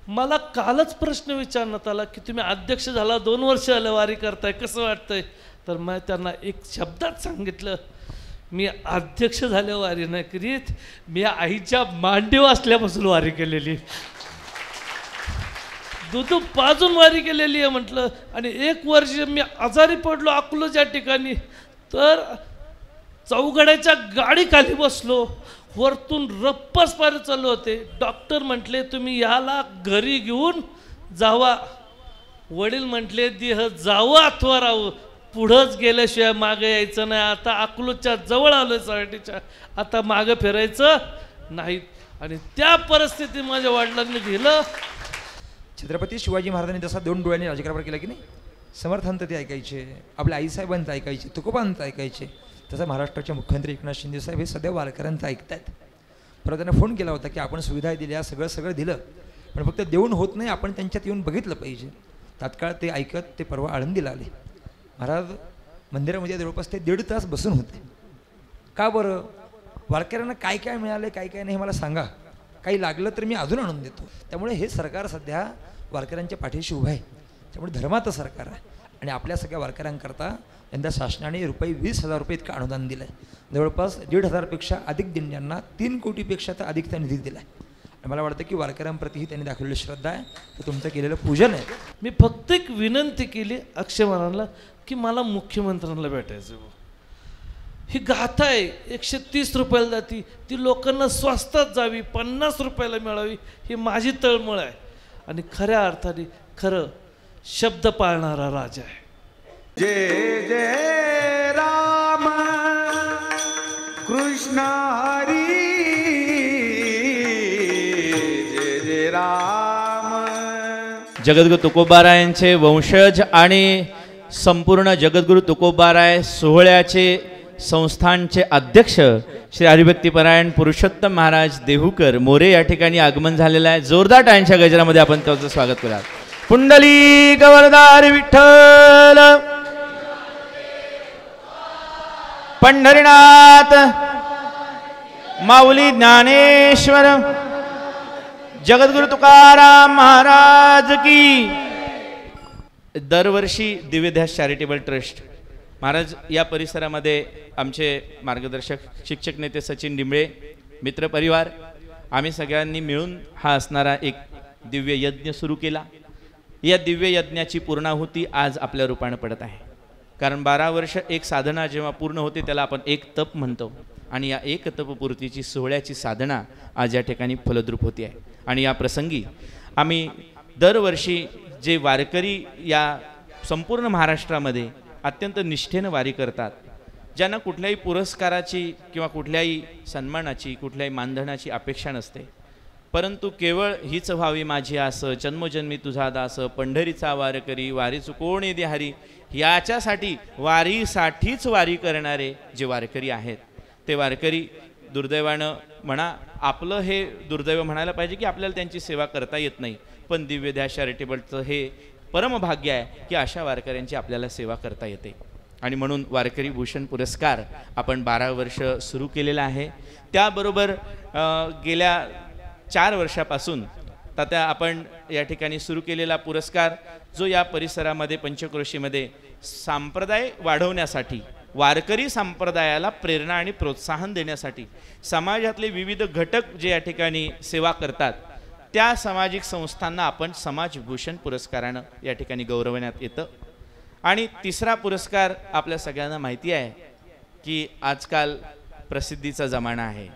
मला कालच प्रश्न विचारण्यात आला की तुम्ही अध्यक्ष झाला, 2 वर्ष आलं वारी करताय, कसं वाटतंय? तर मी त्यांना एक शब्दात सांगितलं, मी अध्यक्ष झाल्या वारी नाही करीत, मी आईच्या मांडीवर असल्यापासून वारी केलेली, दूध पाजून वारी केलेली आहे म्हटलं. आणि 1 वर्ष मी आजारी पडलो अकलूज या ठिकाणी, तर चौघड्याच्या गाडी खाली बसलो, वरतून रप्पस पार चालू होते. डॉक्टर म्हटले तुम्ही याला घरी घेऊन जावा. वडील म्हटले देह जावं अथवा राहू, पुढंच गेल्याशिवाय मागे यायचं नाही. आता अकलूजच्या जवळ आलोय साठीच्या, आता मागं फिरायचं नाही. आणि त्या परिस्थितीत माझ्या वडिलांनी दिलं. छत्रपती शिवाजी महाराजांनी जसा 2 डोळ्यांनी राजकारभार केला की नाही, समर्थांत ते ऐकायचे, आपल्या आईसाहेबांचं ऐकायचे, तुकोबांचं ऐकायचे, तसं महाराष्ट्राचे मुख्यमंत्री एकनाथ शिंदे साहेब हे सध्या वारकऱ्यांचं ऐकतात. परत त्यांना फोन केला होता की आपण सुविधा दिल्या, सगळं दिलं, पण फक्त देऊन होत नाही, आपण त्यांच्यात येऊन बघितलं पाहिजे. तात्काळ ते ऐकत ते परवा आळंदीला आले. महाराज मंदिरामध्ये जवळपास ते 1.5 तास बसून होते. का बरं? वारकऱ्यांना काय काय मिळालं, काय काय नाही मला सांगा, काही लागलं तर मी अजून आणून देतो. त्यामुळे हे सरकार सध्या वारकऱ्यांच्या पाठीशी उभं आहे. त्यामुळे धर्माचं सरकार आहे. आणि आपल्या सगळ्या वारकऱ्यांकरता यंदा शासनाने ₹20,000 इतकं अनुदान दिलं आहे. जवळपास 1,500पेक्षा अधिक दिंड्यांना 3 कोटीपेक्षा तर अधिकचा निधी दिला आहे. आणि मला वाटतं की वारकऱ्यांप्रतीही त्यांनी दाखवलेली श्रद्धा आहे, तर तुमचं केलेलं पूजन आहे. मी फक्त एक विनंती केली अक्षय महाराजांना की मला मुख्यमंत्र्यांना भेटायचं. ही गाथा आहे, 130 रुपयाला जाती, ती लोकांना स्वस्तात जावी, 50 रुपयाला मिळावी, ही माझी तळमळ आहे. आणि खऱ्या अर्थाने खरं शब्द पाळणारा राजा आहे. जय जय राम कृष्ण हरी, जय जय राम. जगद्गुरु तुकोबारायांचे वंशज आणि संपूर्ण जगद्गुरु तुकोबाराय सोहळ्याचे संस्थानचे अध्यक्ष श्री हरिभक्तीपरायण पुरुषोत्तम महाराज देहूकर मोरे या ठिकाणी आगमन झालेलं आहे. जोरदार टाळ्यांच्या गजरामध्ये आपण त्यांचं स्वागत करूया. पुंडलिक वरदार विठ्ठल, पंढरीनाथ माऊली ज्ञानेश्वर, जगद्गुरु तुकाराम महाराज की. दरवर्षी दिव्यध्यास चॅरिटेबल ट्रस्ट महाराज या परिसरामध्ये आमचे मार्गदर्शक शिक्षक नेते सचिन डिंबळे, मित्रपरिवार, आम्ही सगळ्यांनी मिळून हा असणारा एक दिव्य यज्ञ सुरू केला. या दिव्य यज्ञाची पूर्णाहुती आज आपल्या रूपाने पडत आहे. कारण 12 वर्ष एक साधना जेव्हा पूर्ण होते त्याला आपण एक तप म्हणतो. आणि या एक तपपूर्तीची सोहळ्याची साधना आज या ठिकाणी फलद्रूप होती आहे. आणि या प्रसंगी आम्ही दरवर्षी जे वारकरी या संपूर्ण महाराष्ट्रामध्ये अत्यंत निष्ठेनं वारी करतात, ज्यांना कुठल्याही पुरस्काराची किंवा कुठल्याही सन्मानाची, कुठल्याही मानधनाची अपेक्षा नसते, परंतु केवळ हीच व्हावी माझी आस, जन्मोजन्मी तुझा दास, पंढरीचा वारकरी, वारी चुकवणे दे हरी, याच्यासाठी वारीसाठीच वारी करणारे जे वारकरी आहेत, ते वारकरी दुर्दैवानं म्हणा, आपलं हे दुर्दैव म्हणायला पाहिजे की आपल्याला त्यांची सेवा करता येत नाही. पण दिव्यध्यास चॅरिटेबलचं हे परमभाग्य आहे की अशा वारकऱ्यांची आपल्याला सेवा करता येते. आणि म्हणून वारकरी भूषण पुरस्कार आपण 12 वर्ष सुरू केलेला आहे. त्याबरोबर गेल्या 4 वर्षापासून तात्या आपण या ठिकाणी सुरू केलेला पुरस्कार जो या परिसरामध्ये पंचक्रोशीमध्ये संप्रदाय वाढवण्यासाठी, वारकरी संप्रदायाला प्रेरणा आणि प्रोत्साहन देण्यासाठी समाजातले विविध घटक जे या ठिकाणी सेवा करतात त्या सामाजिक संस्थांना आपण समाजभूषण पुरस्कारानं या ठिकाणी गौरवण्यात येतं. आणि तिसरा पुरस्कार आपल्या सगळ्यांना माहिती आहे की आजकाल प्रसिद्धीचा जमाना आहे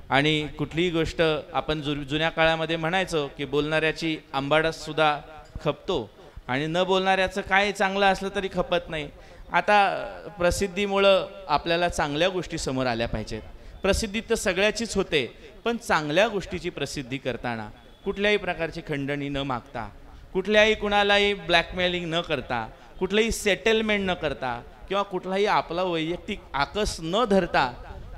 आणि कुठलीही गोष्ट आपण जुन्या काळामध्ये म्हणायचो की बोलणाऱ्याची आंबाडासुद्धा खपतो आणि न बोलणाऱ्याचं काय चांगलं असलं तरी खपत नाही. आता प्रसिद्धीमुळं आपल्याला चांगल्या गोष्टी समोर आल्या पाहिजेत. प्रसिद्धी तर सगळ्याचीच होते, पण चांगल्या गोष्टीची प्रसिद्धी करताना कुठल्याही प्रकारची खंडणी न मागता, कुठल्याही कुणालाही ब्लॅकमेलिंग न करता, कुठलंही सेटलमेंट न करता किंवा कुठलाही आपला वैयक्तिक आकस न धरता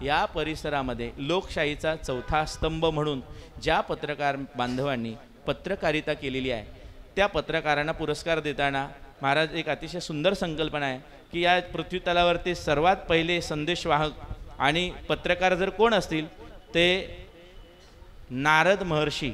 या परिसरामध्ये लोकशाहीचा चौथा स्तंभ म्हणून ज्या पत्रकार बांधवांनी पत्रकारिता केलेली आहे त्या पत्रकारांना पुरस्कार देताना महाराज एक अतिशय सुंदर संकल्पना आहे की या पृथ्वीतलावरती सर्वात पहिले संदेशवाहक आणि पत्रकार जर कोण असतील ते नारद महर्षी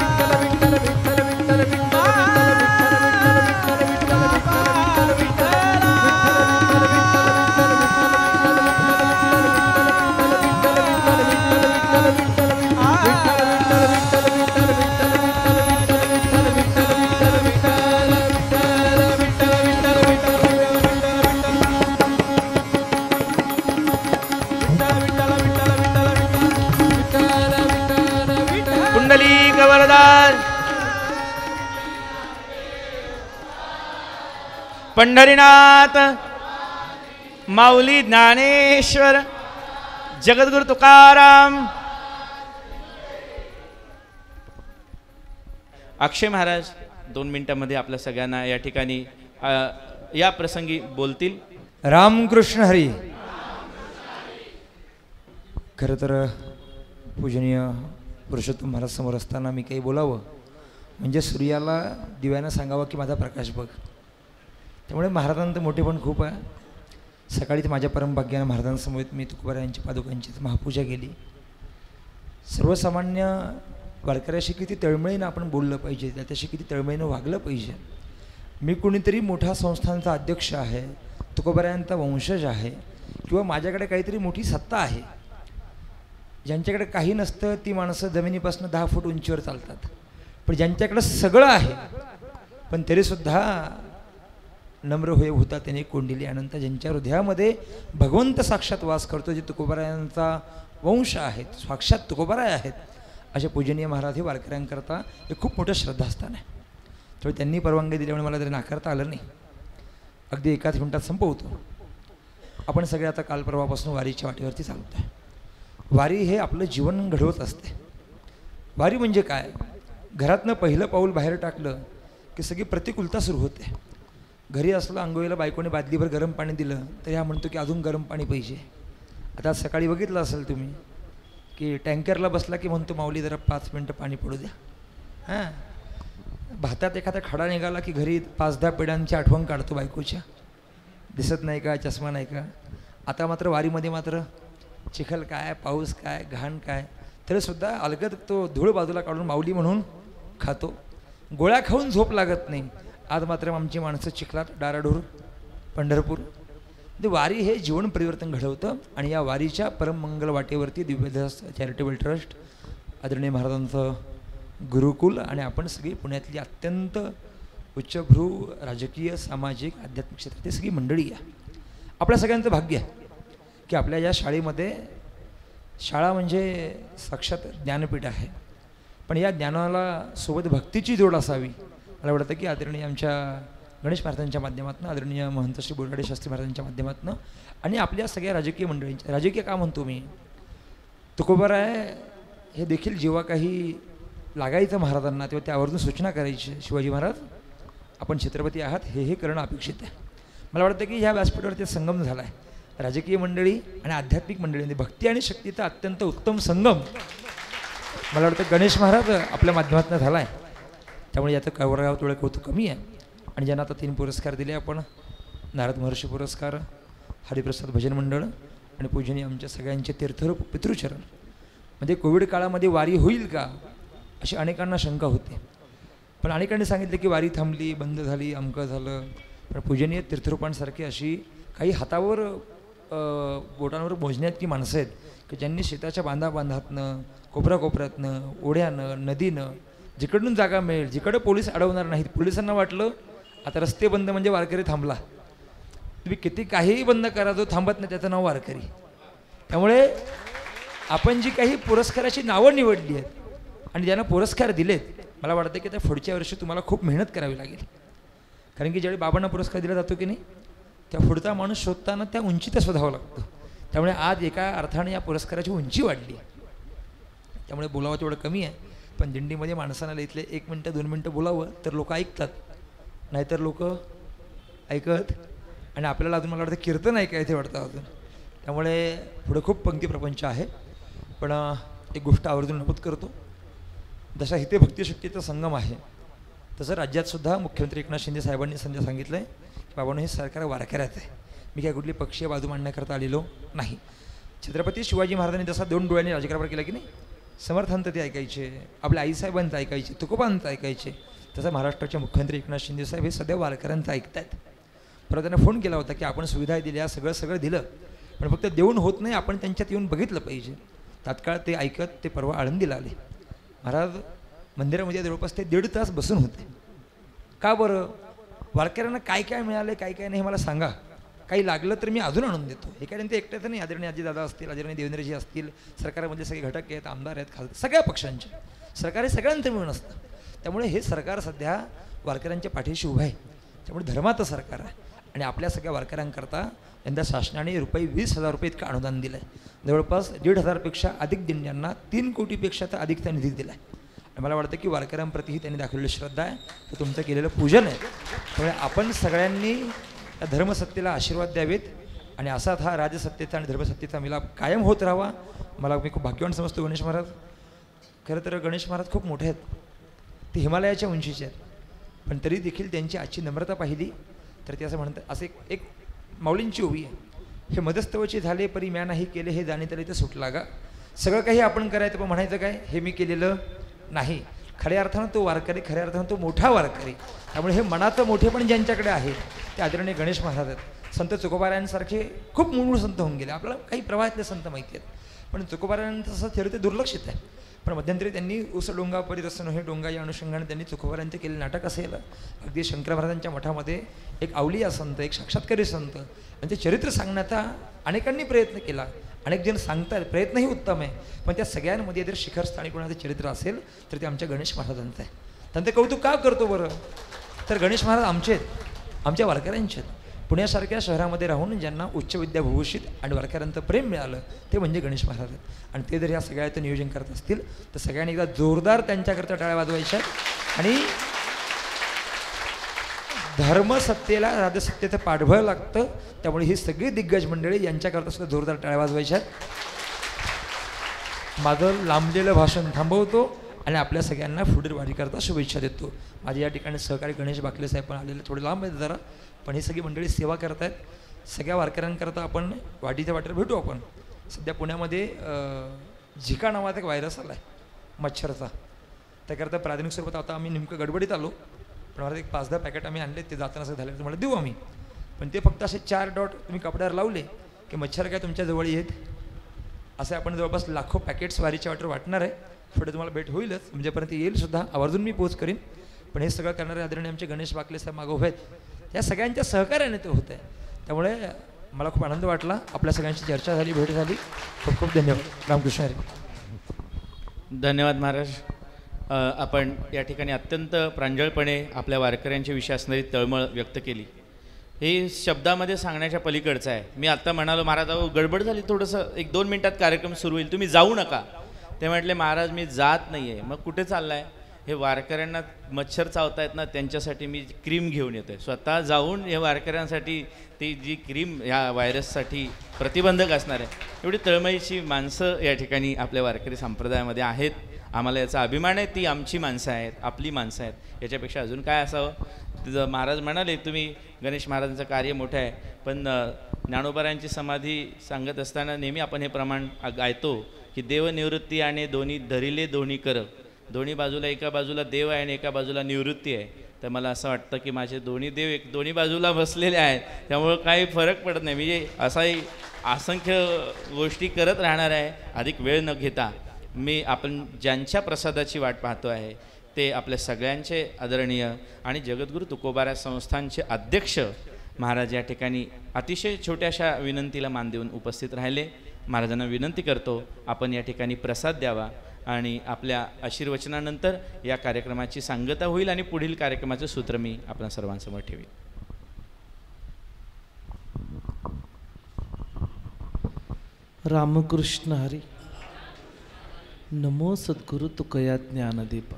पंढरीनाथ माऊली ज्ञानेश्वर जगद्गुरु तुकाराम अक्षय महाराज 2 मिनिटांमध्ये आपल्या सगळ्यांना या ठिकाणी या प्रसंगी बोलतील. रामकृष्ण हरी. खरं तर पूजनीय पुरुषोत्तम महाराज समोर असताना मी काही बोलावं म्हणजे सूर्याला दिव्यानं सांगावं की माझा प्रकाश बघ. त्यामुळे महाराजांचं मोठेपण खूप आहे. सकाळीच माझ्या परमभाग्यानं महाराजांसमोर मी तुकोबारायांच्या पादुकांची महापूजा केली. सर्वसामान्य वारकऱ्याशी किती तळमळीनं आपण बोललं पाहिजे, त्याच्याशी किती तळमळीनं वागलं पाहिजे. मी कोणीतरी मोठ्या संस्थांचा अध्यक्ष आहे, तुकोबारायांचा वंशज आहे, किंवा माझ्याकडे काहीतरी मोठी सत्ता आहे. ज्यांच्याकडे काही नसतं ती माणसं जमिनीपासून 10 फूट उंचीवर चालतात. पण ज्यांच्याकडे सगळं आहे पण तरीसुद्धा नम्र होय होता त्याने कोंडिली अनंत, ज्यांच्या हृदयामध्ये भगवंत साक्षात वास करतो, जे तुकोबारायांचा वंश आहेत, साक्षात तुकोबाराय आहेत, असे पूजनीय महाराज हे वारकऱ्यांकरता हे खूप मोठं श्रद्धास्थान आहे. तर त्यांनी परवानगी दिल्यामुळे मला तरी नाकारता आलं नाही. अगदी 1 मिनिटात संपवतो. आपण सगळे आता काल परवापासून वारीच्या वाटेवरती चालतो आहे. वारी हे आपलं जीवन घडवत असते. वारी म्हणजे काय? घरातनं पहिलं पाऊल बाहेर टाकलं की सगळी प्रतिकूलता सुरू होते. घरी असलं अंघोळीला बायकोने बादलीभर गरम पाणी दिलं तर ह्या म्हणतो की अजून गरम पाणी पाहिजे. आता सकाळी बघितलं असेल तुम्ही की टँकरला बसला की म्हणतो माऊली जरा 5 मिनटं पाणी पडू द्या. हां, भातात एखादा खडा निघाला की घरी 5-10 पिढ्यांची आठवण काढतो बायकोच्या. दिसत नाही का, चष्मा नाही का. आता मात्र वारीमध्ये मात्र चिखल काय, पाऊस काय, घाण काय, तरीसुद्धा अलगद तो धूळ बाजूला काढून माऊली म्हणून खातो. गोळ्या खाऊन झोप लागत नाही. आज मात्र आमची माणसं चिखलात डाराडूर पंढरपूर. वारी हे जीवन परिवर्तन घडवतं. आणि या वारीच्या परममंगल वाटेवरती दिव्यदास चॅरिटेबल ट्रस्ट, आदरणीय महाराजांचं गुरुकुल आणि आपण सगळी पुण्यातली अत्यंत उच्चभ्रू राजकीय, सामाजिक, आध्यात्मिक क्षेत्रातली सगळी मंडळी आहे. आपल्या सगळ्यांचं भाग्य आहे की आपल्या या शाळेमध्ये, शाळा म्हणजे साक्षात ज्ञानपीठ आहे, पण या ज्ञानाला सोबत भक्तीची जोड असावी. मला वाटतं की आदरणीय आमच्या गणेश महाराजांच्या माध्यमातून, आदरणीय महंत श्री बोराडे शास्त्री महाराजांच्या माध्यमातून आणि आपल्या सगळ्या राजकीय मंडळींच्या, राजकीय का म्हणतो मी, तुकोबाराय हे देखील जेव्हा काही लागायचं महाराजांना तेव्हा त्यावरून सूचना करायची, शिवाजी महाराज आपण छत्रपती आहात, हे करणं अपेक्षित आहे. मला वाटतं की ह्या व्यासपीठावरती संगम झाला आहे. राजकीय मंडळी आणि आध्यात्मिक मंडळी, भक्ती आणि शक्तीचा अत्यंत उत्तम संगम मला वाटतं गणेश महाराज आपल्या माध्यमातून झाला आहे. त्यामुळे याचं कौरगाव थोडं कौतुक कमी आहे. आणि ज्यांना आता 3 पुरस्कार दिले आपण, नारद महर्षी पुरस्कार, हरिप्रसाद भजन मंडळ आणि पूजनीय आमच्या सगळ्यांचे तीर्थरूप पितृचरण. म्हणजे कोविड काळामध्ये वारी होईल का अशी अनेकांना शंका होती. पण अनेकांनी सांगितलं की वारी थांबली, बंद झाली, अमकं झालं. पण पूजनीय तीर्थरूपांसारखी अशी काही हातावर बोटांवर मोजण्यातली माणसं आहेत की ज्यांनी शेताच्या बांधाबांधातनं, कोपऱ्याकोपऱ्यातनं, ओढ्यानं, नदीनं, जिकडून जागा मिळेल, जिकडं पोलीस अडवणार नाहीत. पोलिसांना वाटलं आता रस्ते बंद म्हणजे वारकरी थांबला. तुम्ही किती काहीही बंद करा, जो थांबत नाही त्याचं नाव वारकरी. त्यामुळे आपण जी काही पुरस्काराची नावं निवडली आहेत आणि ज्यांना पुरस्कार दिलेत, मला वाटतं की त्या पुढच्या वर्षी तुम्हाला खूप मेहनत करावी लागेल. कारण की ज्यावेळी बाबांना पुरस्कार दिला जातो की नाही, त्या पुढचा माणूस शोधताना त्या उंचीतच शोधावं लागतं. त्यामुळे आज एका अर्थाने या पुरस्काराची उंची वाढली. त्यामुळे बोलावं तेवढं कमी आहे. पण दिंडीमध्ये माणसांना इथले 1 मिनटं 2 मिनटं बोलावं तर लोक ऐकतात, नाहीतर लोक ऐकत. आणि आपल्याला अजून मला वाटतं कीर्तन ऐकायचं वाटतं अजून. त्यामुळे पुढे खूप पंक्ती प्रपंच आहे. पण एक गोष्ट आवर्जून नमूद करतो, जसा इथे भक्तिशक्तीचा संगम आहे तसं राज्यातसुद्धा मुख्यमंत्री एकनाथ शिंदे साहेबांनी संध्या सांगितलं आहे की बाबांनो हे सरकार वारकऱ्याचं आहे. मी काय कुठली पक्षीय बाजू मांडण्याकरता आलेलो नाही. छत्रपती शिवाजी महाराजांनी जसा 2 डोळ्यांनी राज्यकारभार केला की नाही, समर्थांत ते ऐकायचे, आपल्या आईसाहेबांचं ऐकायचे, तुकोबांचं ऐकायचे, तसं महाराष्ट्राचे मुख्यमंत्री एकनाथ शिंदे साहेब हे सध्या वारकऱ्यांचं ऐकत आहेत. परत त्यांना फोन केला होता की आपण सुविधा दिल्या, सगळं दिलं, पण फक्त देऊन होत नाही, आपण त्यांच्यात येऊन बघितलं पाहिजे. तात्काळ ते ऐकत ते परवा आळंदीला आले. महाराज मंदिरामध्ये जवळपास ते 1.5 तास बसून होते. का बरं? वारकऱ्यांना काय काय मिळाले, काय काय नाही मला सांगा, काही लागलं तर मी अजून आणून देतो. हे काय ते एकट्याचं नाही, आदरणीय अजितदादा असतील, आदरणीय देवेंद्रजी असतील, सरकारमध्ये सगळे घटक आहेत, आमदार आहेत, खासदार, सगळ्या पक्षांचे. सरकार हे सगळ्यांचं मिळून असतं. त्यामुळे हे सरकार सध्या वारकऱ्यांच्या पाठीशी उभं आहे. त्यामुळे धर्माचं सरकार आहे आणि आपल्या सगळ्या वारकऱ्यांकरता यंदा शासनाने ₹20,000 इतकं अनुदान दिलं आहे. जवळपास 1,500पेक्षा अधिक दिंड्यांना 3 कोटीपेक्षा तर अधिकचा निधी दिला आहे. आणि मला वाटतं की वारकऱ्यांप्रतीही त्यांनी दाखवलेली श्रद्धा आहे, हे तुमचं केलेलं पूजन आहे. त्यामुळे आपण सगळ्यांनी या धर्मसत्तेला आशीर्वाद द्यावेत आणि असाच हा राजसत्तेचा आणि धर्मसत्तेचा मिलाप कायम होत राहावा. मी खूप भाग्यवान समजतो गणेश महाराज. खरं तर गणेश महाराज खूप मोठे आहेत, ते हिमालयाच्या उंचीचे आहेत, पण तरी देखील त्यांची आजची नम्रता पाहिली तर ते असं म्हणतात, असं एक माऊलींची ओवी आहे, हे मदस्तवचे झाले परी म्या नाही केले हे जाणे तरी ते सुटला गा. सगळं काही आपण करायचं पण म्हणायचं काय, हे मी केलेलं नाही. खऱ्या अर्थानं तो वारकरी, खऱ्या अर्थानं तो मोठा वारकरी. त्यामुळे हे मनाचं मोठेपण ज्यांच्याकडे आहे ते आदरणीय गणेश महाराज आहेत. संत तुकोबारायांसारखे खूप मूळ संत होऊन गेले. आपल्याला काही प्रवाहातले संत माहिती आहेत, पण तुकोबारायांचं असं चरित्र दुर्लक्षित आहे. पण मध्यंतरी त्यांनी उस डोंगा परिरसन हे डोंगा या अनुषंगाने त्यांनी तुकोबारायांचे केलेलं नाटक असेल. अगदी शंकर महाराजांच्या मठामध्ये एक अवलिया संत, एक साक्षात्कारी संत यांचे चरित्र सांगण्याचा अनेकांनी प्रयत्न केला. अनेक जण सांगतात, प्रयत्नही उत्तम आहे, पण त्या सगळ्यांमध्ये जर शिखरस्थानी कोणाचं चरित्र असेल तर ते आमच्या गणेश महाराजांचं आहे. त्यांचं कौतुक का करतो बरं, तर गणेश महाराज आमचे आहेत, आमच्या वारकऱ्यांचे आहेत. पुण्यासारख्या शहरामध्ये राहून ज्यांना उच्च विद्याभूषित आणि वारकऱ्यांचं प्रेम मिळालं ते म्हणजे गणेश महाराज आहेत. आणि ते जर या सगळ्याचं नियोजन करत असतील तर सगळ्यांनी एकदा जोरदार त्यांच्याकरता टाळ्या वाजवायच्या आणि धर्मसत्तेला राजसत्तेचं पाठबळ लागतं. त्यामुळे ही सगळी दिग्गज मंडळी यांच्याकरता सुद्धा जोरदार टाळ्या वाजवायच्या आहेत. माझं लांबलेलं भाषण थांबवतो आणि आपल्या सगळ्यांना पुढील वारीकरता शुभेच्छा देतो. माझे या ठिकाणी सहकारी गणेश बाकले साहेब पण आलेले, थोडे लांब आहेत जरा, पण ही सगळी मंडळी सेवा करत आहेत. सगळ्या वारकऱ्यांकरता आपण वाटीच्या वाटेवर भेटू. आपण सध्या पुण्यामध्ये झिका नावाचा एक व्हायरस आला आहे मच्छरचा, त्याकरता प्राथमिक स्वरूपात आता आम्ही नेमकं गडबडीत आलो, पण मला एक 5-10 पॅकेट आम्ही आणले, ते जाताना असं झालं तुम्हाला देऊ आम्ही. पण ते फक्त असे 4 डॉट तुम्ही कपड्यावर लावले की मच्छर काय तुमच्या जवळ येत. असे आपण जवळपास लाखो पॅकेट्स वारीच्या वाटेवर वाटणार आहे. पुढे तुम्हाला भेट होईलच, म्हणजेपर्यंत येईल सुद्धा, आवर्जून मी पोच करीन. पण हे सगळं करणारे आदरणीय आमचे गणेश बाकले साहेब मागं उभे आहेत, या सगळ्यांच्या सहकार्याने ते होत आहे. त्यामुळे मला खूप आनंद वाटला, आपल्या सगळ्यांची चर्चा झाली, भेट झाली. खूप खूप धन्यवाद. रामकृष्ण हरी. धन्यवाद महाराज. आपण या ठिकाणी अत्यंत प्रांजळपणे आपल्या वारकऱ्यांच्या विषयी असणारी तळमळ व्यक्त केली. हे शब्दामध्ये सांगण्याच्या पलीकडचं आहे. मी आत्ता म्हणालो महाराज अहो गडबड झाली, थोडंसं 1-2 मिनिटात कार्यक्रम सुरू होईल, तुम्ही जाऊ नका. ते म्हटले महाराज मी जात नाही आहे. मग कुठे चालला आहे, हे वारकऱ्यांना मच्छर चावतायत ना त्यांच्यासाठी मी क्रीम घेऊन येतो आहे. स्वतः जाऊन हे वारकऱ्यांसाठी ती जी क्रीम ह्या व्हायरससाठी प्रतिबंधक असणार आहे. एवढी तळमळीची माणसं या ठिकाणी आपल्या वारकरी संप्रदायामध्ये आहेत. आम्हाला याचा अभिमान आहे, ती आमची माणसं आहेत, आपली माणसं आहेत. याच्यापेक्षा अजून काय असावं. तिथं महाराज म्हणाले तुम्ही गणेश महाराजांचं कार्य मोठं आहे, पण ज्ञानोबारायांची समाधी सांगत असताना नेहमी आपण हे प्रमाण गायतो की देवनिवृत्ती आणि दोन्ही धरिले दोन्ही कर. दोन्ही बाजूला, एका बाजूला देव आहे आणि एका बाजूला निवृत्ती आहे. तर मला असं वाटतं की माझे दोन्ही देव दोन्ही बाजूला बसलेले आहेत, त्यामुळं काही फरक पडत नाही. म्हणजे असाही असंख्य गोष्टी करत राहणार आहे. अधिक वेळ न घेता आपण ज्यांच्या प्रसादाची वाट पाहतो आहे ते आपल्या सगळ्यांचे आदरणीय आणि जगद्गुरू तुकोबाराय संस्थानचे अध्यक्ष महाराज या ठिकाणी अतिशय छोट्याशा विनंतीला मान देऊन उपस्थित राहिले. महाराजांना विनंती करतो आपण या ठिकाणी प्रसाद द्यावा आणि आपल्या आशीर्वचनानंतर या कार्यक्रमाची सांगता होईल आणि पुढील कार्यक्रमाचे सूत्र मी आपल्या सर्वांसमोर ठेवीन. रामकृष्ण हरी. नमो सद्गुरु तुकया ज्ञानदीपा,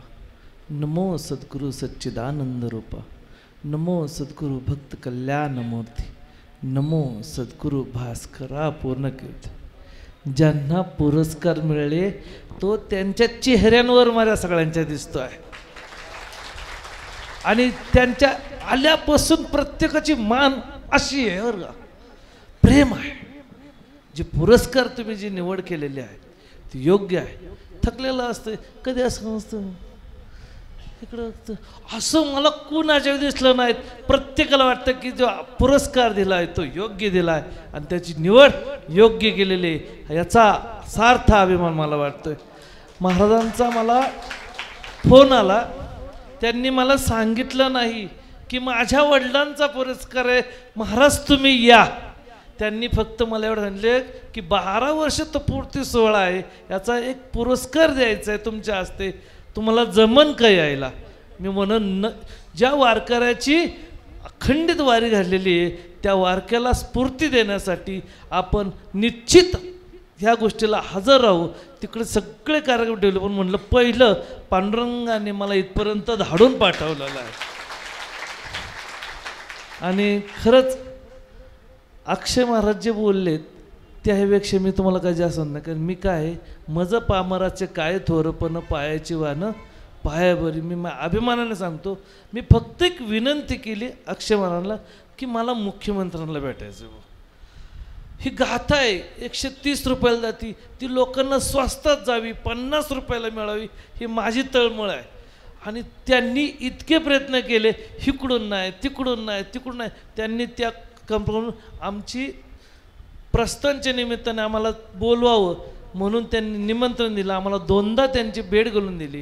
नमो सद्गुरु सच्चिदानंद रूपा, नमो सद्गुरु भक्त कल्याण मूर्ती, नमो सद्गुरु भास्करा पूर्ण कीर्ती. ज्यांना पुरस्कार मिळाले तो त्यांच्या चेहऱ्यांवर माझ्या सगळ्यांच्या दिसतो आहे आणि त्यांच्या आल्यापासून प्रत्येकाची मान अशी आहे बरं का, प्रेम आहे. जे पुरस्कार तुम्ही जी निवड केलेली आहे ती योग्य आहे. थकलेलं असतं कधी असं नसतं इकडं, असं मला कुणाच्या दिसलं नाहीत. प्रत्येकाला वाटतं की जो पुरस्कार दिला आहे तो योग्य दिला आहे आणि त्याची निवड योग्य केलेली आहे, याचा सार्थ अभिमान मला वाटतोय. महाराजांचा मला फोन आला, त्यांनी मला सांगितलं नाही की माझ्या वडिलांचा पुरस्कार आहे महाराज तुम्ही या. त्यांनी फक्त मला एवढं सांगितले की 12 वर्ष तो पूर्ती सोहळा आहे, याचा एक पुरस्कार द्यायचा आहे तुमच्या हस्ते, तुम्हाला जमन का यायला. मी म्हणून ज्या वारकऱ्याची अखंडित वारी घातलेली आहे, त्या वारक्याला स्फूर्ती देण्यासाठी आपण निश्चित ह्या गोष्टीला हजर राहू. तिकडे सगळे कार्यक्रम ठेवले, पण म्हणलं पहिलं पांडुरंगाने मला इथपर्यंत धाडून पाठवलेलं आहे. आणि खरंच अक्षय महाराज जे बोललेत त्यापेक्षा मी तुम्हाला काय जास्त नाही, कारण मी काय मज पामराचे काय थोरपण पायाची वानं पायाभरी. मी अभिमानाने सांगतो, मी फक्त एक विनंती केली अक्षय महाराजांना की मला मुख्यमंत्र्यांना भेटायचं. ही गाथा आहे, 130 रुपयाला जाती, ती लोकांना स्वस्तात जावी, 50 रुपयाला मिळावी, ही माझी तळमळ आहे. आणि त्यांनी इतके प्रयत्न केले, इकडून नाही तिकडून नाही तिकडून नाही, त्यांनी त्या कंपनीकडून आमची प्रस्थानच्या निमित्ताने आम्हाला बोलवावं म्हणून त्यांनी निमंत्रण दिलं. आम्हाला 2दा त्यांची भेट घालून दिली.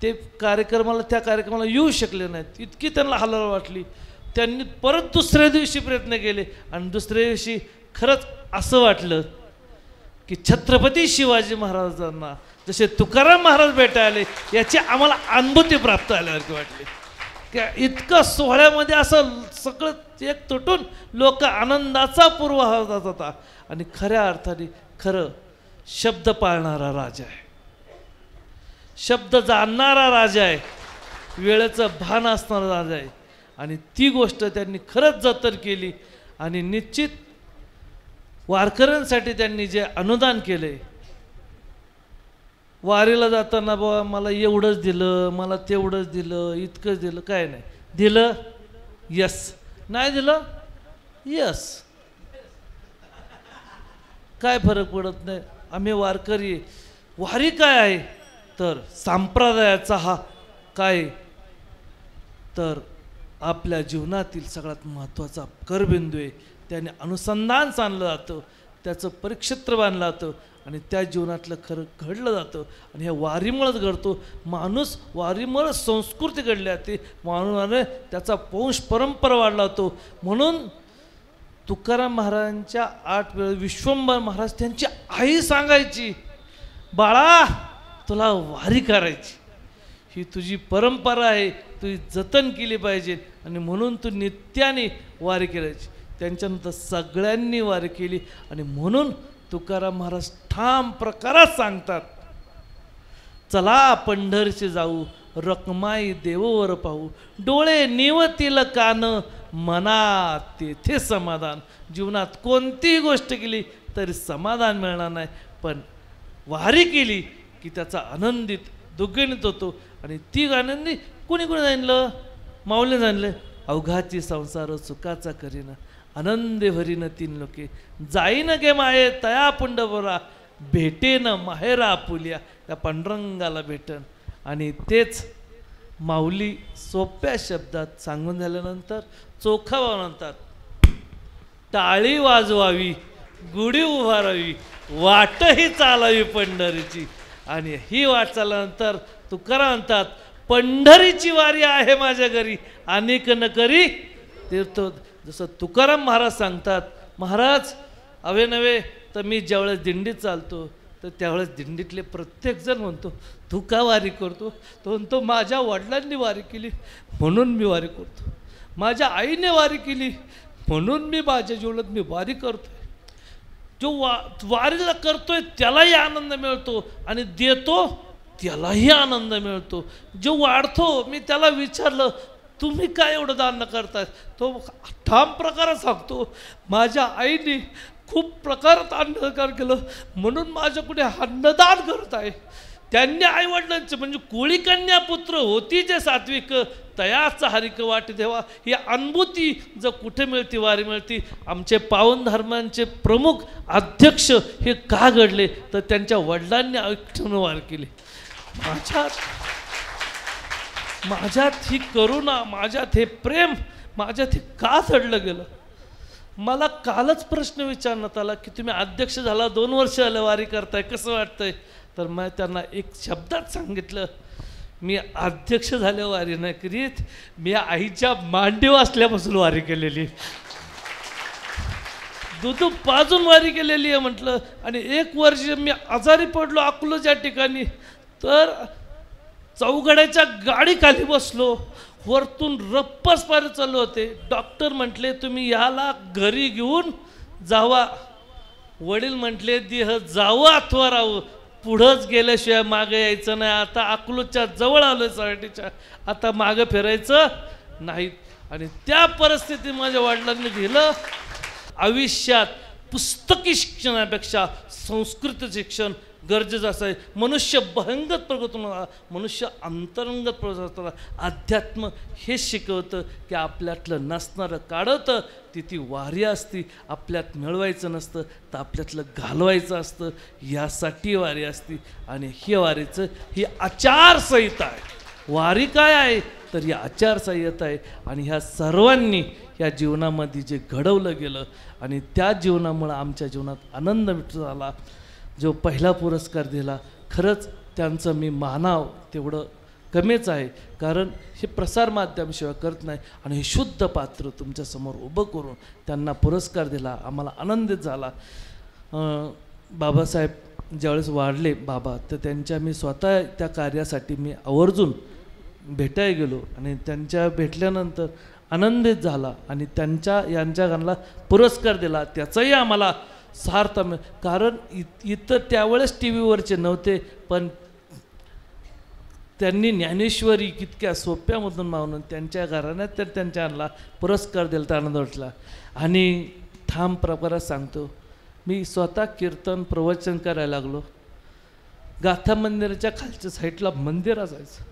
ते त्या कार्यक्रमाला येऊ शकले नाहीत, इतकी त्यांना हलाल वाटली. त्यांनी परत दुसऱ्या दिवशी प्रयत्न केले आणि दुसऱ्या दिवशी खरंच असं वाटलं की छत्रपती शिवाजी महाराजांना जसे तुकाराम महाराज भेटायला आले याची आम्हाला अनुभूती प्राप्त झाल्यासारखी वाटली. की इतकं सोहळ्यामध्ये असं सगळं एक तुटून लोक आनंदाचा पूर्वाह जात होता. आणि खऱ्या अर्थाने खरं शब्द पाळणारा राजा आहे, शब्द जाणणारा राजा आहे, वेळेचं भान असणारा राजा आहे. आणि ती गोष्ट त्यांनी खरंच जतन केली. आणि निश्चित वारकऱ्यांसाठी त्यांनी जे अनुदान केले, वारीला जाताना बाबा मला एवढंच दिलं, मला तेवढंच दिलं, इतकंच दिलं, काय नाही दिलं, यस, नाही दिलं, यस, काय फरक पडत नाही. आम्ही वारकरी. वारी काय आहे तर संप्रदायाचा हा काय तर आपल्या जीवनातील सगळ्यात महत्त्वाचा करबिंदू आहे. त्याने अनुसंधान सांगलं जातं, त्याचं परिक्षेत्र बांधलं जातं आणि त्या जीवनातलं खरं घडलं जातं. आणि हे वारीमुळंच घडतो. माणूस वारीमुळं संस्कृती घडली जाते, माणूसाने त्याचा वंश परंपरा वाढला जातो. म्हणून तुकाराम महाराजांच्या 8 वेळ विश्वंभर महाराज त्यांची आई सांगायची, बाळा तुला वारी करायची, ही तुझी परंपरा आहे, तुझी जतन केली पाहिजे. आणि म्हणून तू नित्याने वारी करायची. त्यांच्यानंतर सगळ्यांनी वारी केली. आणि म्हणून तुकाराम महाराज ठाम प्रकारात सांगतात, चला पंढरीचे जाऊ, रखमाई देववर पाहू, डोळे निवतील कान, मनात तेथे समाधान. जीवनात कोणतीही गोष्ट केली तरी समाधान मिळणार नाही, पण वारी केली की त्याचा आनंदित दुग्गणित होतो. आणि ती आनंदी कोणी जाणलं, माऊलीने जाणलं, अवघाची संसार सुखाचा करीन, आनंदे भरीन 3 लोके, जाईन गे माये तया पुंडवरा, भेटेन माहेरा आपुल्या, त्या पांडुरंगाला भेटन. आणि तेच माऊली सोप्या शब्दात सांगून झाल्यानंतर चोखावानंतर टाळी वाजवावी, गुढी उभारावी, वाटही चालावी पंढरीची. आणि ही वाट चालल्यानंतर तुकाराम म्हणतात, पंढरीची वारी आहे माझ्या घरी, अनेक न करी तीर्थ. जसं तुकाराम महाराज सांगतात, महाराज अवे नव्हे तर मी ज्यावेळेस दिंडीत चालतो तर त्यावेळेस दिंडीतले प्रत्येकजण म्हणतो तू का वारी करतो, तो म्हणतो माझ्या वडिलांनी वारी केली म्हणून मी वारी करतो, माझ्या आईने वारी केली म्हणून मी माझ्या जीवनात मी वारी करतो. जो वारीला करतोय त्यालाही आनंद मिळतो आणि देतो त्यालाही आनंद मिळतो. जो वाढतो, मी त्याला विचारलं तुम्ही काय एवढं दान करताय, तो ठाम प्रकारात सांगतो माझ्या आईने खूप प्रकारात अन्नदान केलं म्हणून माझ्या कुठे अन्नदान करत आहे. त्यांनी आईवडिलांचे म्हणजे कोळी कन्या पुत्र होती जे सात्विक, तयाचा हरिक वाट देवा. ही अनुभूती जर कुठे मिळती, वारी मिळती. आमचे पावन धर्मांचे प्रमुख अध्यक्ष हे का घडले तर त्यांच्या वडिलांनी ऐकून वारी केली. माझ्यात ही करुणा, माझ्यात हे प्रेम, माझ्यात हे का चढलं गेलं. मला कालच प्रश्न विचारण्यात आला की तुम्ही अध्यक्ष झाला, 2 वर्ष झालं वारी करताय, कसं वाटतंय. तर मी त्यांना एक शब्दात सांगितलं, मी अध्यक्ष झाल्या वारी नाही करीत, मी आईच्या मांडीव असल्यापासून वारी केलेली, दूध पाजून वारी केलेली आहे म्हटलं. आणि 1 वर्ष मी आजारी पडलो अकलूजच्या ठिकाणी, तर चौघड्याच्या गाडी खाली बसलो, वरतून रप्पस पार चालू होते. डॉक्टर म्हटले तुम्ही याला घरी घेऊन जावा. वडील म्हटले देह जावं अथवा राहू, पुढंच गेल्याशिवाय मागे यायचं नाही. आता अकलूजच्या जवळ आलोय साठीच्या, आता मागं फिरायचं नाहीत. आणि त्या परिस्थितीत माझ्या वडिलांनी दिलं आयुष्यात पुस्तकी शिक्षणापेक्षा संस्कृत शिक्षण गरजेचं असं आहे. मनुष्य बहिंगत प्रगत होणार, मनुष्य अंतरंगत प्रगत होणार. अध्यात्म हे शिकवतं की आपल्यातलं नसणारं काढतं, ती वारी असती. आपल्यात मिळवायचं नसतं तर आपल्यातलं घालवायचं असतं, यासाठी वारी असती. आणि ही वारीचं ही आचारसंहिता आहे. वारी काय आहे तर ही आचारसंहिता आहे. आणि ह्या सर्वांनी या जीवनामध्ये जे घडवलं गेलं आणि त्या जीवनामुळं आमच्या जीवनात आनंद झाला. जो पहिला पुरस्कार दिला, खरंच त्यांचं मी मानाव तेवढं कमीच आहे. कारण हे प्रसारमाध्यमशिवाय करत नाही. आणि हे शुद्ध पात्र तुमच्यासमोर उभं करून त्यांना पुरस्कार दिला, आम्हाला आनंदित झाला. बाबासाहेब ज्यावेळेस वाढले बाबा, तर त्यांच्या मी स्वतः त्या कार्यासाठी मी आवर्जून भेटायला गेलो आणि त्यांच्या भेटल्यानंतर आनंदित झाला. आणि यांच्या गाण्याला पुरस्कार दिला, त्याचाही आम्हाला सार्थ. कारण इथं त्यावेळेस टी व्हीवरचे नव्हते, पण त्यांनी ज्ञानेश्वरी कितक्या सोप्यामधून मागून त्यांच्या घराण्यात तर त्यांच्याला पुरस्कार दिला, तर आनंद वाटला. आणि ठाम प्रकारात सांगतो, मी स्वतः कीर्तन प्रवचन करायला लागलो. गाथा मंदिराच्या खालच्या साईडला मंदिर असायचं.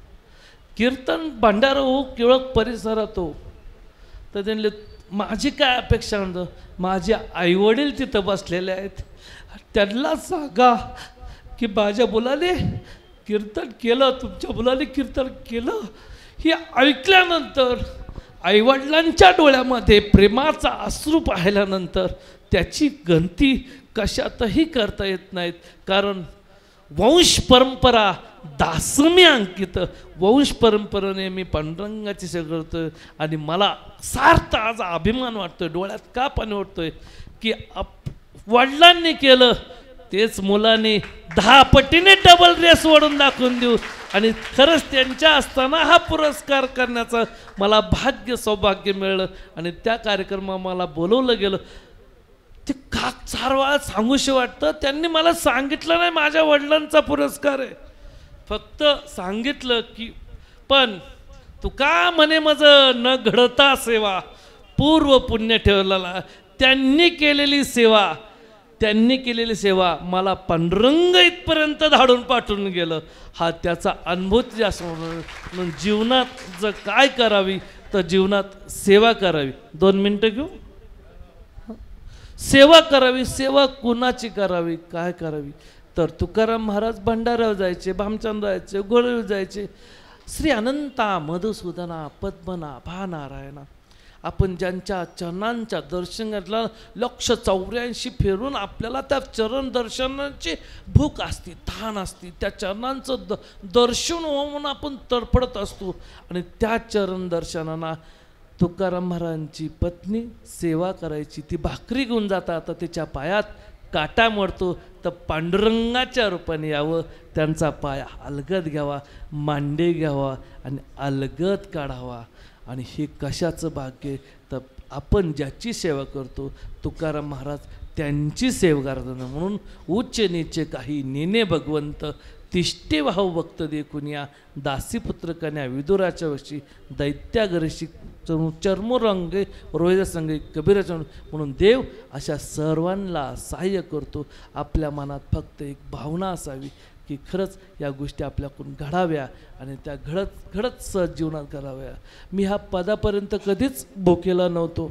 कीर्तन भंडारा हो केवळ परिसरात हो. तर त्यांनी माझी काय अपेक्षा म्हणतो, माझे आईवडील तिथं बसलेले आहेत, त्यांना सांगा की माझ्या मुलाने कीर्तन केलं, तुमच्या मुलाने कीर्तन केलं. हे ऐकल्यानंतर आईवडिलांच्या डोळ्यामध्ये प्रेमाचा अश्रू पाहिल्यानंतर त्याची गणती कशातही करता येत नाहीत. कारण वंश परंपरा दासमी अंकित, वंश परंपरेने मी पांडुरंगाची सेवा करतोय. आणि मला सार्थ आज अभिमान वाटतोय, डोळ्यात का पाणी वाटतोय की वडिलांनी केलं तेच मुलांनी 10 पटीने डबल रेस ओढून दाखवून देऊ. आणि खरंच त्यांच्या असताना हा पुरस्कार करण्याचं मला भाग्य सौभाग्य मिळलं. आणि त्या कार्यक्रमाला मला बोलवलं गेलं. ते का 4 वेळा सांगूशी वाटतं, त्यांनी मला सांगितलं नाही माझ्या वडिलांचा पुरस्कार आहे, फक्त सांगितलं की पण तू का म्हणे माझं न घडता सेवा पूर्व पुण्य ठेवलेला. त्यांनी केलेली सेवा मला पांडुरंग इथपर्यंत धाडून पाठवून गेलं. हा त्याचा अनुभव जास्त. म्हणून जीवनात जर काय करावी तर जीवनात सेवा करावी. 2 मिनटं घेऊ. सेवा करावी. सेवा कुणाची करावी, काय करावी तर तुकाराम महाराज भंडाऱ्यावर जायचे, भामचंद जायचे, गोळीवर जायचे. श्री अनंता मधुसूदना पद्मनाभा नारायणा, आपण ज्यांच्या चरणांच्या दर्शनाला 184 फिरून आपल्याला त्या चरण दर्शनाची भूक असते, तहान असते, त्या चरणांचं दर्शन होऊन आपण तडफडत असतो. आणि त्या चरण दर्शनांना तुकाराम महाराजांची पत्नी सेवा करायची. ती भाकरी घेऊन जातात, तर तिच्या पायात काटा मोडतो, तर पांडुरंगाच्या रूपाने यावं, त्यांचा पाय अलगद घ्यावा, मांडे घ्यावा आणि अलगद काढावा. आणि हे कशाचं भाग्य तर आपण ज्याची सेवा करतो तुकाराम महाराज त्यांची सेवा करताना. म्हणून उच्च नीचे काही नेने भगवंत तिष्ठे वाहू भक्त देखुनिया, दासीपुत्र कन्या विदुराच्या वशी दैत्यागरशी चर्मोरंगे रोहिदासंगे कबीराच्या. म्हणून देव अशा सर्वांना सहाय्य करतो. आपल्या मनात फक्त एक भावना असावी की खरंच या गोष्टी आपल्याकडून घडाव्या आणि त्या घडत सहज जीवनात कराव्या. मी हा पदापर्यंत कधीच भोकेला नव्हतो.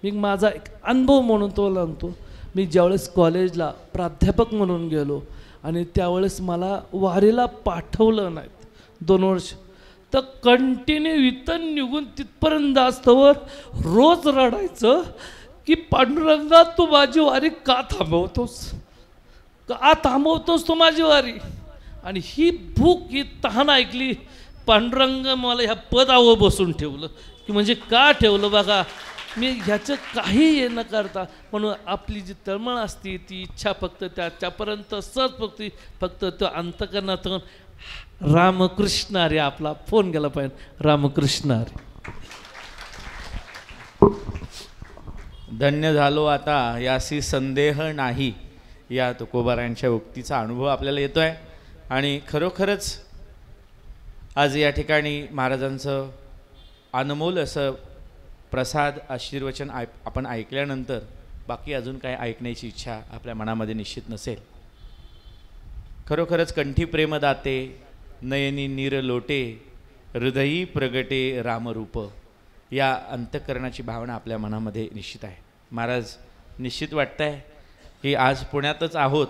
मी माझा एक अनुभव म्हणून तो सांगतो. मी ज्यावेळेस कॉलेजला प्राध्यापक म्हणून गेलो आणि त्यावेळेस मला वारीला पाठवलं नाहीत 2 वर्ष, तर कंटिन्यू इथं निघून तिथपर्यंत जास्तवर रोज रडायचं की पांडुरंगा तू माझी वारी का थांबवतोस, का थांबवतोस तू माझी वारी. आणि ही भूक, ही तहान ऐकली. पांडुरंग मला ह्या पदावर बसून ठेवलं की म्हणजे का ठेवलं बघा, मी ह्याचं काही हे न करता. म्हणून आपली जी तळमळ असते ती इच्छा फक्त त्याच्यापर्यंत सहज फक्त तो अंतकरणातून रामकृष्ण हरी. आपला फोन गेला पाहिजे. रामकृष्ण हरी. धन्य झालो आता यासी संदेह नाही, या तुकोबारायांच्या उक्तीचा अनुभव आपल्याला येतो आहे. आणि खरोखरच आज या ठिकाणी महाराजांचं अनमोल असं प्रसाद आशीर्वचन आपण ऐकल्यानंतर बाकी अजून काय ऐकण्याची इच्छा आपल्या मनामध्ये निश्चित नसेल. खरोखरच कंठी प्रेमदाते, नयनी नीर लोटे, हृदयी प्रगटे रामरूप, या अंतःकरणाची भावना आपल्या मनामध्ये निश्चित आहे. महाराज, निश्चित वाटतं आहे की आज पुण्यातच आहोत,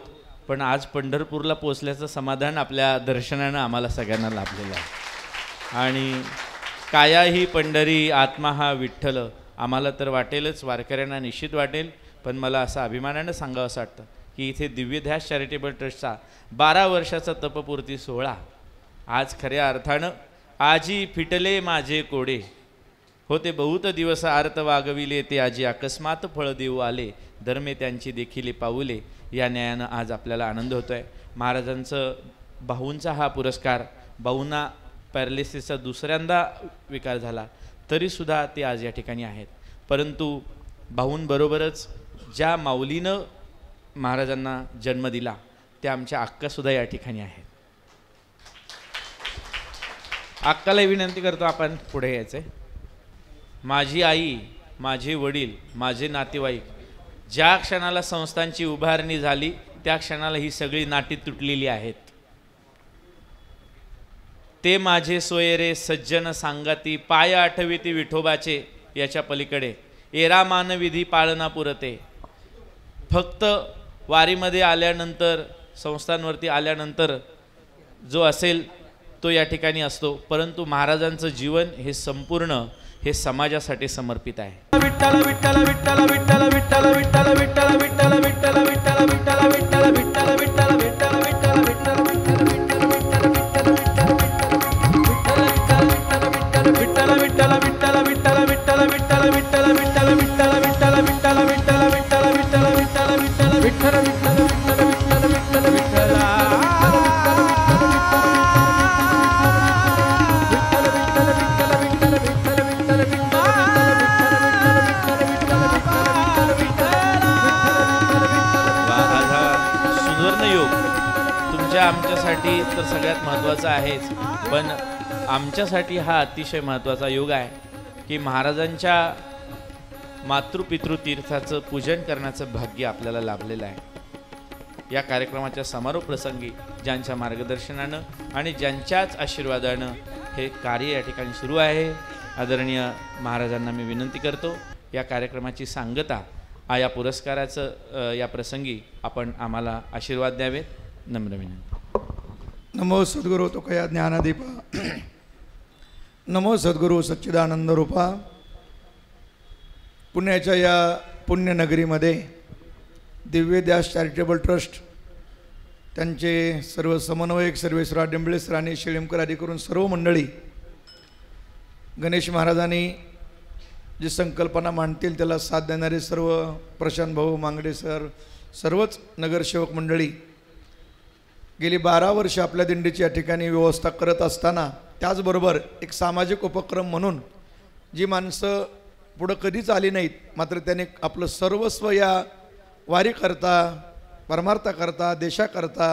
पण आज पंढरपूरला पोचल्याचं समाधान आपल्या दर्शनानं आम्हाला सगळ्यांना लाभलेलं आहे. आणि काया ही पंढरी, आत्मा हा विठ्ठल, आम्हाला तर वाटेलच, वारकऱ्यांना निश्चित वाटेल. पण मला असं अभिमानानं सांगावं असं वाटतं की इथे दिव्यध्यास चॅरिटेबल ट्रस्टचा 12 वर्षाचा तपपूर्ती सोहळा आज खऱ्या अर्थानं आजी फिटले माझे कोडे, होते बहुत दिवस आर्त वागविले, ते आजी अकस्मात फळ देऊ आले, धर्मे त्यांची देखील पाऊले, या न्यायानं आज आपल्याला आनंद होतो आहे. महाराजांचं भाऊंचा हा पुरस्कार, भाऊंना पॅरालिसिसचा दुसऱ्यांदा विकार झाला तरीसुद्धा ते आज या ठिकाणी आहेत. परंतु भाऊंबरोबरच ज्या माऊलीनं महाराजांना जन्म दिला त्या आमच्या अक्कासुद्धा या ठिकाणी आहेत. अक्काला विनंती करतो आपण पुढे यायचं आहे. माझी आई, माझे वडील, माझे नातेवाईक, ज्या क्षणाला संस्थांची उभारणी झाली त्या क्षणाला ही सगळी नाटी तुटलेली आहेत. ते माझे सोयरे सज्जन सांगाती, पाय आठविती विठोबाचे, याच्या पलीकडे एरा मानविधी पाळना पुरते. फक्त वारीमध्ये आल्यानंतर, संस्थांवरती आल्यानंतर जो असेल तो या ठिकाणी असतो, परंतु महाराजांचं जीवन हे संपूर्ण हे समाजासाठी समर्पित आहे. विठ्ठल विठ्ठल विठ्ठल विठ्ठल विठ्ठल विठ्ठल विठ्ठल विठ्ठल विठ्ठल विठ्ठल विठ्ठल विठ्ठल विठ्ठल विठ्ठल विठ्ठल विठ्ठल विठ्ठल आमच्यासाठी तर सगळ्यात महत्त्वाचा आहेच, पण आमच्यासाठी हा अतिशय महत्त्वाचा योग आहे की महाराजांच्या मातृपितृतीर्थाचं पूजन करण्याचं भाग्य आपल्याला लाभलेलं आहे. या कार्यक्रमाच्या समारोप प्रसंगी ज्यांच्या मार्गदर्शनानं आणि ज्यांच्याच आशीर्वादानं हे कार्य या ठिकाणी सुरू आहे, आदरणीय महाराजांना मी विनंती करतो या कार्यक्रमाची सांगता, या पुरस्काराचं या प्रसंगी आपण आम्हाला आशीर्वाद द्यावेत. नम्र विनंती. नमो सद्गुरू तुकया ज्ञानदीपा, नमो सद्गुरू सच्चिदानंद रूपा. पुण्याच्या या पुण्यनगरीमध्ये दिव्यध्यास चॅरिटेबल ट्रस्ट, त्यांचे सर्व समन्वयक सर्वेश्वरा डिंबळे सर आणि शिळीमकर आदी करून सर्व मंडळी, गणेश महाराजांनी जी संकल्पना मांडतील त्याला साथ देणारे सर्व प्रशांत भाऊ मांगडे सर, सर्वच नगरसेवक मंडळी गेली 12 वर्ष आपल्या दिंडीची या ठिकाणी व्यवस्था करत असताना, त्याचबरोबर एक सामाजिक उपक्रम म्हणून जी माणसं पुढं कधीच आली नाहीत, मात्र त्याने आपलं सर्वस्व या वारीकरता, परमार्थाकरता, देशाकरता,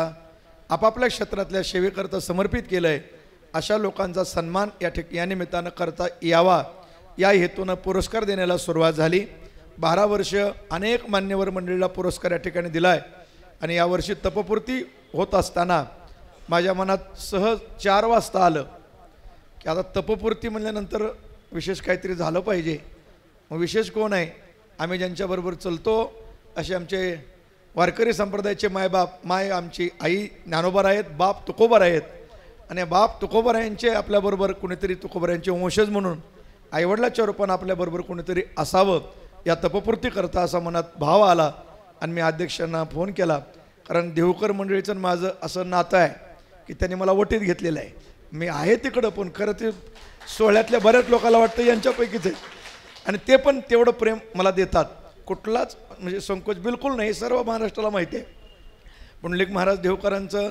आपापल्या क्षेत्रातल्या सेवेकरता समर्पित केलं आहे, अशा लोकांचा सन्मान या निमित्तानं करता यावा या हेतूनं पुरस्कार देण्याला सुरुवात झाली. 12 वर्ष अनेक मान्यवर मंडळीला पुरस्कार या ठिकाणी दिला आहे. आणि यावर्षी तपपूर्ती होत असताना माझ्या मनात सहज 4 वाजता आलं की आता तपपूर्ती म्हणल्यानंतर विशेष काहीतरी झालं पाहिजे. मग विशेष कोण आहे? आम्ही ज्यांच्याबरोबर चलतो असे आमचे वारकरी संप्रदायाचे मायबाप, माय आमची आई ज्ञानोबा आहेत, बाप तुकोबार आहेत. आणि बाप तुकोबारायांचे आपल्याबरोबर कुणीतरी तुकोबारायांचे वंशज म्हणून आईवडिलाच्या रूपानं आपल्याबरोबर कोणीतरी असावं या तपपूर्ती करता असा मनात भाव आला. आणि मी अध्यक्षांना फोन केला, कारण देवकर मंडळीचं माझं असं नातं आहे की त्यांनी मला वटीत घेतलेलं आहे. मी आहे तिकडं, पण खरं ते सोहळ्यातल्या बऱ्याच लोकांना वाटतं यांच्यापैकीच आहे. आणि ते पण तेवढं प्रेम मला देतात, कुठलाच म्हणजे संकोच बिलकुल नाही, सर्व महाराष्ट्राला माहिती आहे. पुंडलिक महाराज देवकरांचं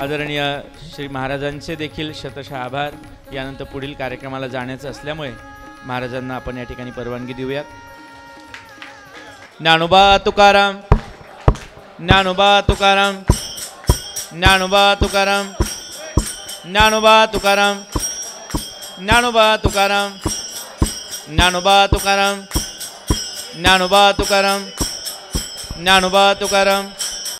आदरणीय श्री महाराजांचे देखील शतशः आभार. यानंतर पुढील कार्यक्रमाला जाण्याचं असल्यामुळे महाराजांना आपण या ठिकाणी परवानगी देऊयात. ज्ञानोबा तुकाराम, ज्ञानोबा तुकाराम, ज्ञानोबा तुकाराम, ज्ञानोबा तुकाराम, ज्ञानोबा तुकाराम, ज्ञानोबा तुकाराम, ज्ञानोबा तुकाराम, ज्ञानोबा तुकाराम.